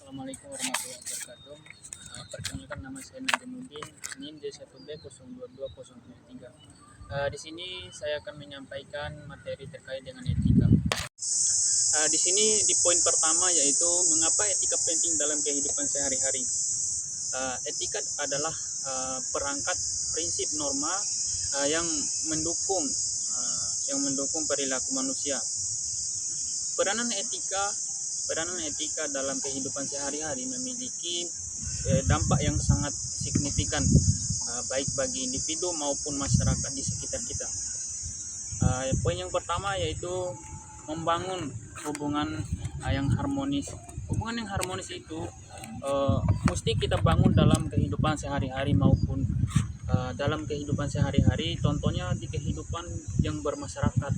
Assalamualaikum warahmatullahi wabarakatuh. Perkenalkan, nama saya Najimuddin, NIM J1B02203. Di sini saya akan menyampaikan materi terkait dengan etika. Di sini di poin pertama yaitu mengapa etika penting dalam kehidupan sehari-hari. Etika adalah perangkat prinsip norma yang mendukung perilaku manusia. Peranan etika dalam kehidupan sehari-hari memiliki dampak yang sangat signifikan, baik bagi individu maupun masyarakat di sekitar kita. Poin yang pertama yaitu membangun hubungan yang harmonis. Hubungan yang harmonis itu mesti kita bangun dalam kehidupan sehari-hari maupun dalam kehidupan sehari-hari, contohnya di kehidupan yang bermasyarakat.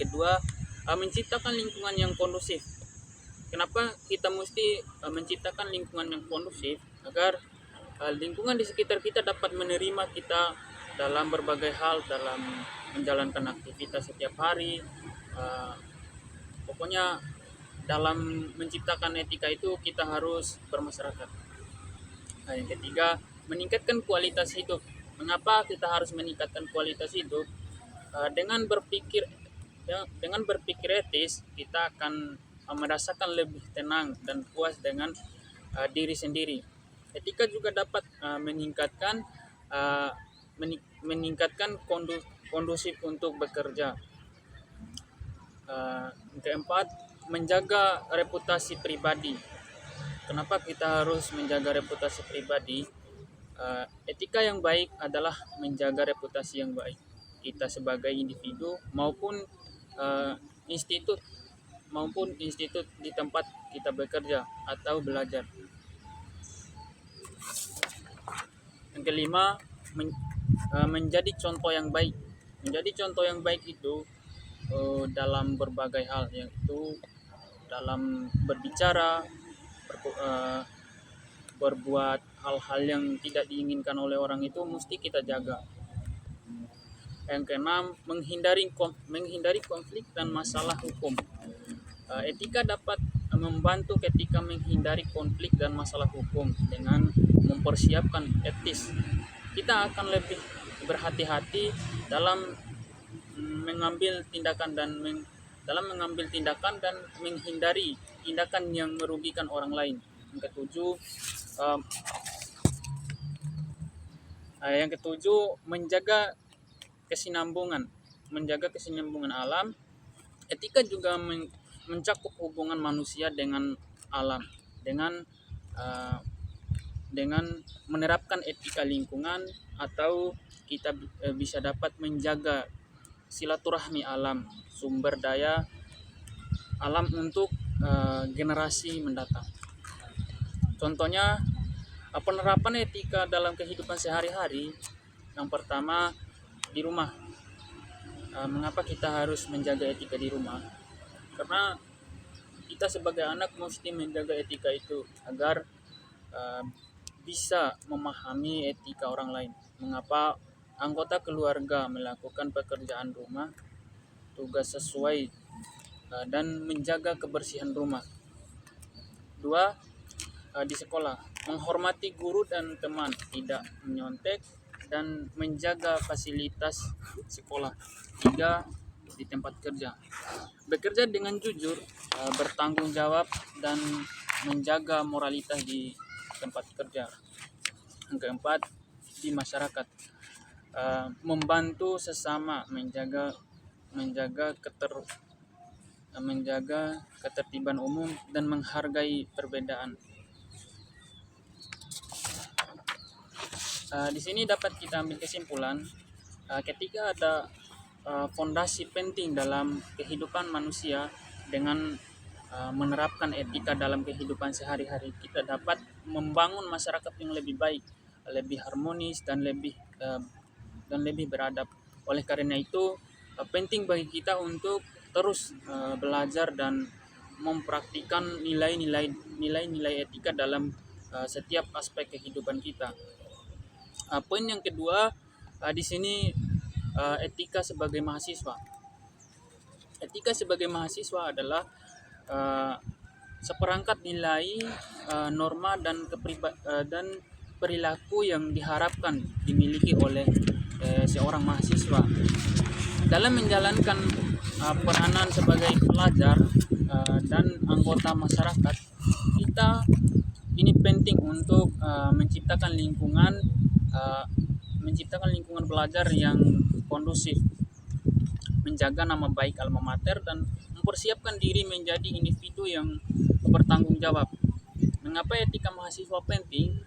Kedua, menciptakan lingkungan yang kondusif. Kenapa kita mesti menciptakan lingkungan yang kondusif? Agar lingkungan di sekitar kita dapat menerima kita dalam berbagai hal, dalam menjalankan aktivitas setiap hari. Pokoknya dalam menciptakan etika itu kita harus bermasyarakat. Yang ketiga, meningkatkan kualitas hidup. Mengapa kita harus meningkatkan kualitas hidup? Dengan berpikir etis, kita akan merasakan lebih tenang dan puas dengan diri sendiri. Etika juga dapat meningkatkan kondusif untuk bekerja. Keempat, menjaga reputasi pribadi. Kenapa kita harus menjaga reputasi pribadi? Etika yang baik adalah menjaga reputasi yang baik kita sebagai individu maupun institut di tempat kita bekerja atau belajar. Yang kelima, menjadi contoh yang baik. Menjadi contoh yang baik itu dalam berbagai hal, yaitu dalam berbicara, berbuat hal-hal yang tidak diinginkan oleh orang itu mesti kita jaga. Yang keenam, menghindari konflik dan masalah hukum. Etika dapat membantu ketika menghindari konflik dan masalah hukum dengan mempersiapkan etis. Kita akan lebih berhati-hati dalam mengambil tindakan dan menghindari tindakan yang merugikan orang lain. Yang ketujuh, menjaga kesinambungan alam. Etika juga mencakup hubungan manusia dengan alam dengan menerapkan etika lingkungan, atau kita bisa dapat menjaga silaturahmi alam, sumber daya alam untuk generasi mendatang. Contohnya penerapan etika dalam kehidupan sehari-hari. Yang pertama, di rumah. Mengapa kita harus menjaga etika di rumah? Karena kita sebagai anak mesti menjaga etika itu agar bisa memahami etika orang lain. Mengapa anggota keluarga melakukan pekerjaan rumah, tugas sesuai dan menjaga kebersihan rumah. Dua, di sekolah, menghormati guru dan teman, tidak menyontek dan menjaga fasilitas sekolah. Tiga, di tempat kerja, bekerja dengan jujur, bertanggung jawab dan menjaga moralitas di tempat kerja. Yang keempat, di masyarakat, membantu sesama, menjaga ketertiban umum dan menghargai perbedaan. Di sini dapat kita ambil kesimpulan, ketika ada fondasi penting dalam kehidupan manusia dengan menerapkan etika dalam kehidupan sehari-hari, kita dapat membangun masyarakat yang lebih baik, lebih harmonis dan lebih beradab. Oleh karena itu penting bagi kita untuk terus belajar dan mempraktikkan nilai-nilai etika dalam setiap aspek kehidupan kita. Poin yang kedua, di sini etika sebagai mahasiswa. Etika sebagai mahasiswa adalah seperangkat nilai, norma dan perilaku yang diharapkan dimiliki oleh seorang mahasiswa dalam menjalankan peranan sebagai pelajar dan anggota masyarakat. Kita ini penting untuk menciptakan lingkungan belajar yang kondusif, menjaga nama baik alma mater, dan mempersiapkan diri menjadi individu yang bertanggung jawab. Mengapa etika mahasiswa penting?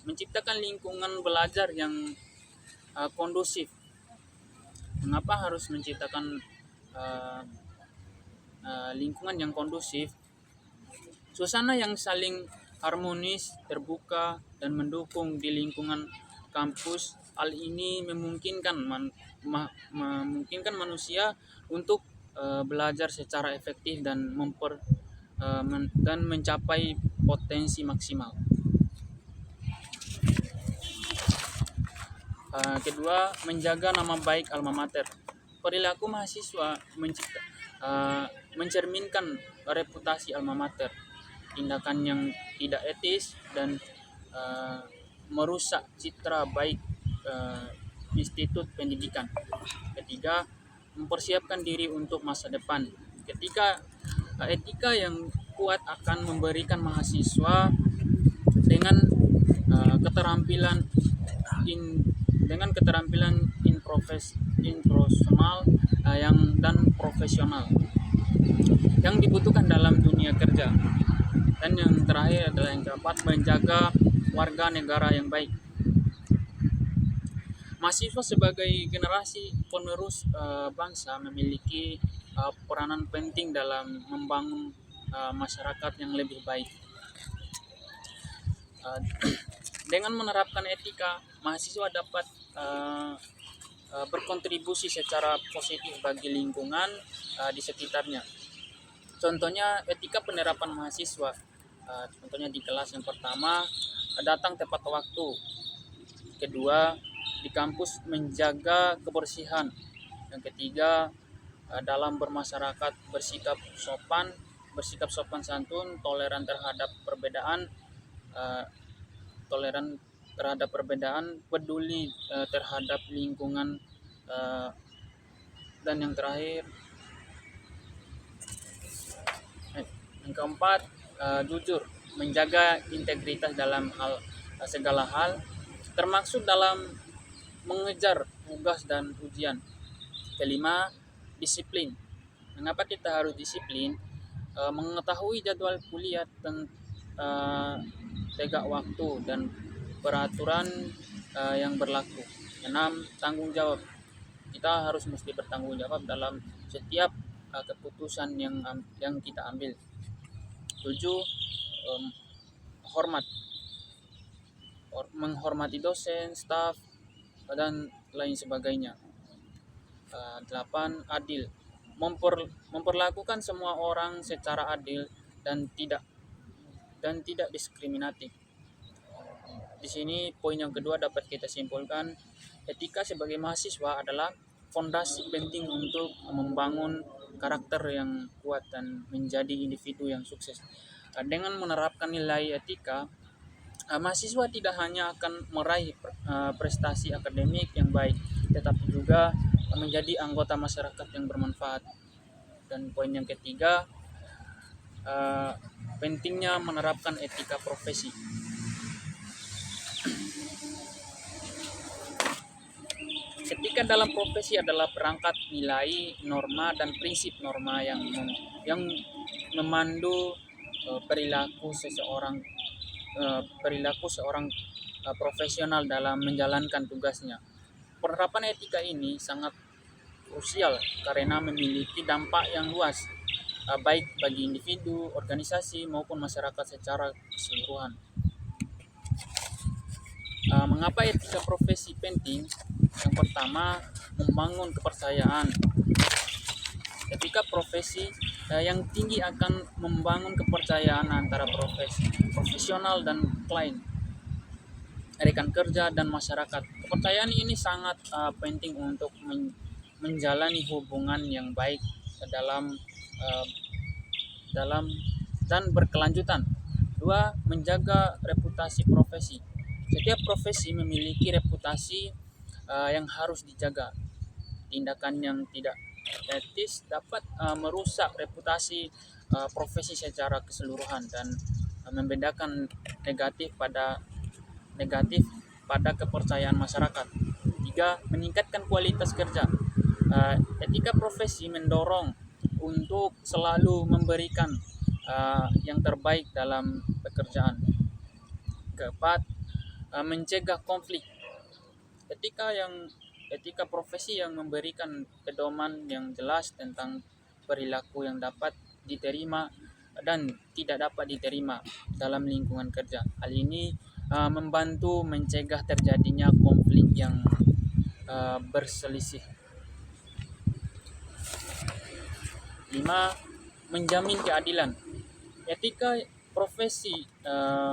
Menciptakan lingkungan belajar yang kondusif. Mengapa harus menciptakan lingkungan yang kondusif? Suasana yang saling harmonis, terbuka, dan mendukung di lingkungan kampus. Hal ini memungkinkan manusia untuk belajar secara efektif dan mencapai potensi maksimal. Kedua, menjaga nama baik alma mater. Perilaku mahasiswa mencerminkan reputasi alma mater. Tindakan yang tidak etis dan merusak citra baik institut pendidikan. Ketiga, mempersiapkan diri untuk masa depan. Etika yang kuat akan memberikan mahasiswa dengan keterampilan introspeksional dan profesional yang dibutuhkan dalam dunia kerja. Dan yang terakhir adalah yang keempat, menjaga warga negara yang baik. Mahasiswa sebagai generasi penerus bangsa memiliki peranan penting dalam membangun masyarakat yang lebih baik. Dengan menerapkan etika, mahasiswa dapat berkontribusi secara positif bagi lingkungan di sekitarnya. Contohnya etika penerapan mahasiswa. Contohnya di kelas yang pertama, datang tepat waktu. Kedua, di kampus menjaga kebersihan. Yang ketiga, dalam bermasyarakat bersikap sopan santun, toleran terhadap perbedaan, peduli terhadap lingkungan, dan yang terakhir, yang keempat, jujur, menjaga integritas dalam segala hal, termasuk dalam mengejar tugas dan ujian. Kelima, disiplin. Mengapa kita harus disiplin? Mengetahui jadwal kuliah tegak waktu dan peraturan yang berlaku. 6. Tanggung jawab. Kita harus mesti bertanggung jawab dalam setiap keputusan yang kita ambil. 7. Menghormati dosen, staf, dan lain sebagainya. 8. Adil. Memperlakukan semua orang secara adil dan tidak diskriminatif. Di sini poin yang kedua dapat kita simpulkan, etika sebagai mahasiswa adalah fondasi penting untuk membangun karakter yang kuat dan menjadi individu yang sukses. Dengan menerapkan nilai etika, mahasiswa tidak hanya akan meraih prestasi akademik yang baik, tetapi juga menjadi anggota masyarakat yang bermanfaat. Dan poin yang ketiga, pentingnya menerapkan etika profesi. Etika dalam profesi adalah perangkat nilai, norma, dan prinsip norma yang memandu perilaku seorang profesional dalam menjalankan tugasnya. Penerapan etika ini sangat krusial karena memiliki dampak yang luas, baik bagi individu, organisasi, maupun masyarakat secara keseluruhan. Mengapa etika profesi penting? Yang pertama, membangun kepercayaan. Etika profesi yang tinggi akan membangun kepercayaan antara profesional dan klien, rekan kerja, dan masyarakat. Kepercayaan ini sangat penting untuk menjalani hubungan yang baik dalam dalam dan berkelanjutan. Dua, menjaga reputasi profesi. Setiap profesi memiliki reputasi yang harus dijaga. Tindakan yang tidak etis dapat merusak reputasi profesi secara keseluruhan dan membedakan negatif pada kepercayaan masyarakat. Tiga, meningkatkan kualitas kerja. Etika profesi mendorong untuk selalu memberikan yang terbaik dalam pekerjaan. Keempat, mencegah konflik. Etika profesi yang memberikan pedoman yang jelas tentang perilaku yang dapat diterima dan tidak dapat diterima dalam lingkungan kerja. Hal ini membantu mencegah terjadinya konflik yang berselisih. 5. Menjamin keadilan. Etika profesi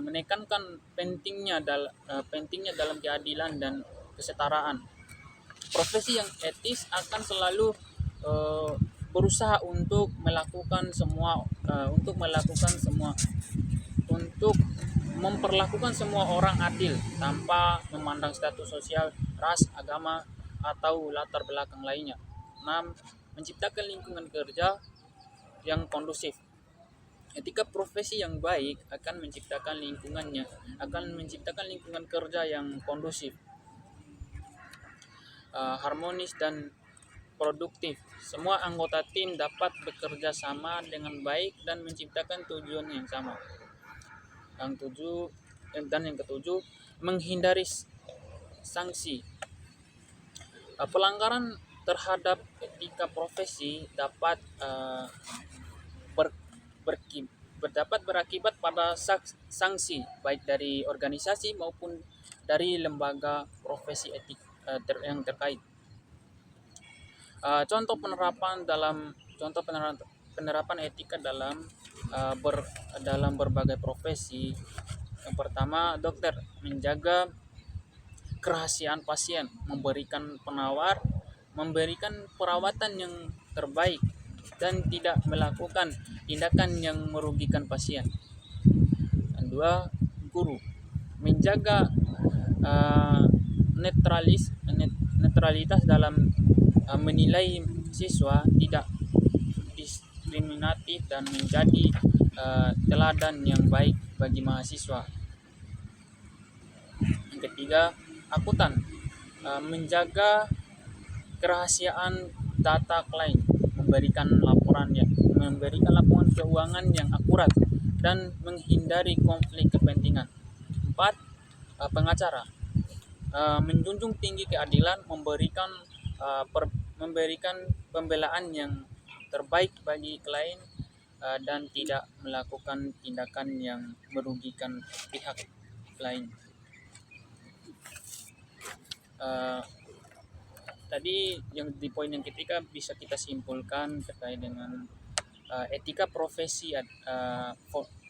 menekankan pentingnya dalam keadilan dan kesetaraan. Profesi yang etis akan selalu berusaha untuk memperlakukan semua orang adil tanpa memandang status sosial, ras, agama, atau latar belakang lainnya. 6. Menciptakan lingkungan kerja yang kondusif. Etika profesi yang baik akan menciptakan lingkungan kerja yang kondusif, harmonis dan produktif. Semua anggota tim dapat bekerja sama dengan baik dan menciptakan tujuan yang sama. Yang ketujuh, menghindari sanksi. Pelanggaran terhadap etika profesi dapat berakibat pada sanksi baik dari organisasi maupun dari lembaga profesi etik yang terkait. Contoh penerapan etika dalam berbagai profesi. Yang pertama, dokter menjaga kerahasiaan pasien, memberikan perawatan yang terbaik dan tidak melakukan tindakan yang merugikan pasien. Dan dua, guru menjaga netralitas dalam menilai siswa, tidak diskriminatif dan menjadi teladan yang baik bagi mahasiswa. Yang ketiga, akuntan menjaga kerahasiaan data klien, memberikan laporan keuangan yang akurat dan menghindari konflik kepentingan. 4. Pengacara menjunjung tinggi keadilan, memberikan pembelaan yang terbaik bagi klien dan tidak melakukan tindakan yang merugikan pihak lain. Tadi yang di poin yang ketiga bisa kita simpulkan terkait dengan etika profesi.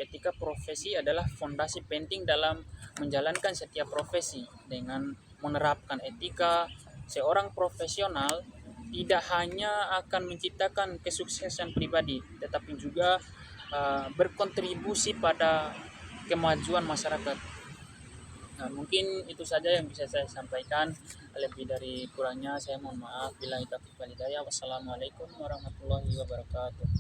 Etika profesi adalah fondasi penting dalam menjalankan setiap profesi. Dengan menerapkan etika, seorang profesional tidak hanya akan menciptakan kesuksesan pribadi, tetapi juga berkontribusi pada kemajuan masyarakat. Nah, mungkin itu saja yang bisa saya sampaikan. Lebih dari kurangnya saya mohon maaf. Billahi taufiq wal hidayah. Wassalamualaikum warahmatullahi wabarakatuh.